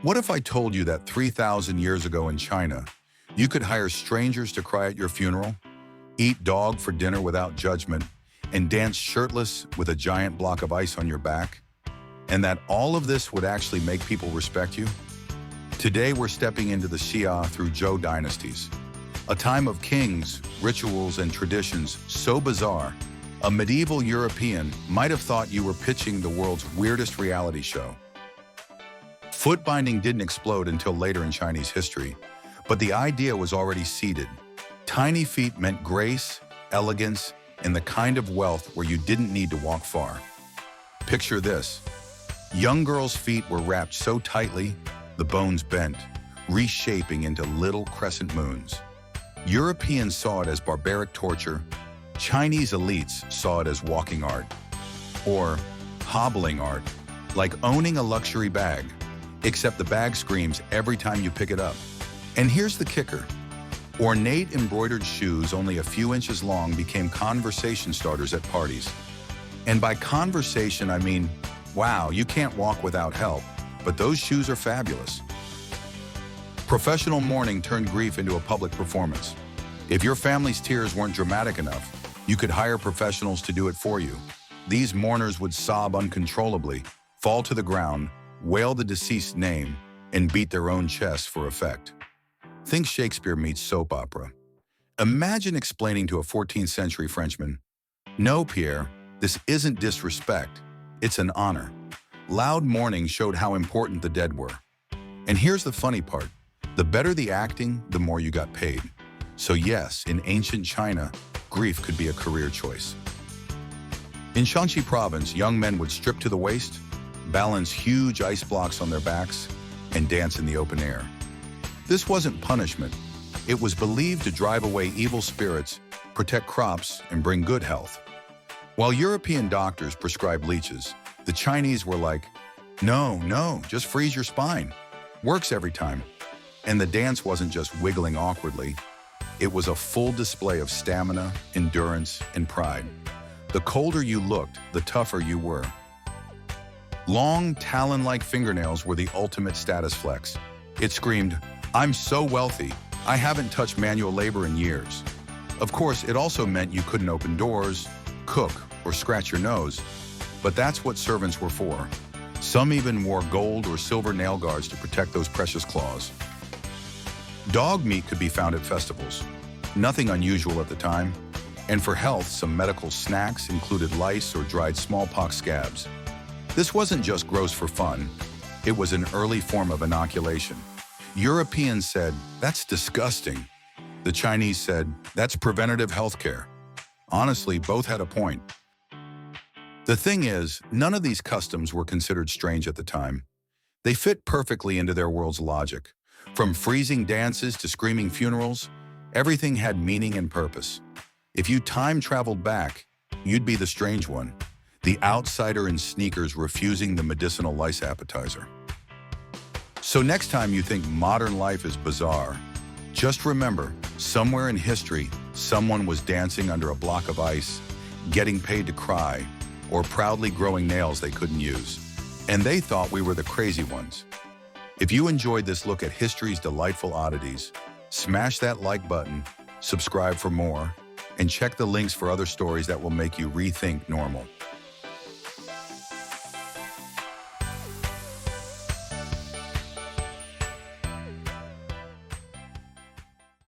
What if I told you that 3,000 years ago in China, you could hire strangers to cry at your funeral, eat dog for dinner without judgment, and dance shirtless with a giant block of ice on your back? And that all of this would actually make people respect you? Today we're stepping into the Xia through Zhou Dynasties, a time of kings, rituals, and traditions so bizarre, a medieval European might have thought you were pitching the world's weirdest reality show. Foot binding didn't explode until later in Chinese history, but the idea was already seeded. Tiny feet meant grace, elegance, and the kind of wealth where you didn't need to walk far. Picture this. Young girls' feet were wrapped so tightly, the bones bent, reshaping into little crescent moons. Europeans saw it as barbaric torture. Chinese elites saw it as walking art, or hobbling art, like owning a luxury bag, except the bag screams every time you pick it up. And here's the kicker. Ornate embroidered shoes only a few inches long became conversation starters at parties. And by conversation, I mean, wow, you can't walk without help, but those shoes are fabulous. Professional mourning turned grief into a public performance. If your family's tears weren't dramatic enough, you could hire professionals to do it for you. These mourners would sob uncontrollably, fall to the ground, wail the deceased's name, and beat their own chests for effect. Think Shakespeare meets soap opera. Imagine explaining to a 14th century Frenchman, "No, Pierre, this isn't disrespect, it's an honor." Loud mourning showed how important the dead were. And here's the funny part. The better the acting, the more you got paid. So yes, in ancient China, grief could be a career choice. In Shanxi province, young men would strip to the waist, balance huge ice blocks on their backs, and dance in the open air. This wasn't punishment. It was believed to drive away evil spirits, protect crops, and bring good health. While European doctors prescribed leeches, the Chinese were like, no, just freeze your spine. Works every time. And the dance wasn't just wiggling awkwardly. It was a full display of stamina, endurance, and pride. The colder you looked, the tougher you were. Long, talon-like fingernails were the ultimate status flex. It screamed, "I'm so wealthy, I haven't touched manual labor in years." Of course, it also meant you couldn't open doors, cook, or scratch your nose. But that's what servants were for. Some even wore gold or silver nail guards to protect those precious claws. Dog meat could be found at festivals. Nothing unusual at the time. And for health, some medical snacks included lice or dried smallpox scabs. This wasn't just gross for fun. It was an early form of inoculation. Europeans said, "That's disgusting." The Chinese said, "That's preventative health care." Honestly, both had a point. The thing is, none of these customs were considered strange at the time. They fit perfectly into their world's logic. From freezing dances to screaming funerals, everything had meaning and purpose. If you time traveled back, you'd be the strange one, the outsider in sneakers refusing the medicinal lice appetizer. So next time you think modern life is bizarre, just remember, somewhere in history, someone was dancing under a block of ice, getting paid to cry, or proudly growing nails they couldn't use. And they thought we were the crazy ones. If you enjoyed this look at history's delightful oddities, smash that like button, subscribe for more, and check the links for other stories that will make you rethink normal.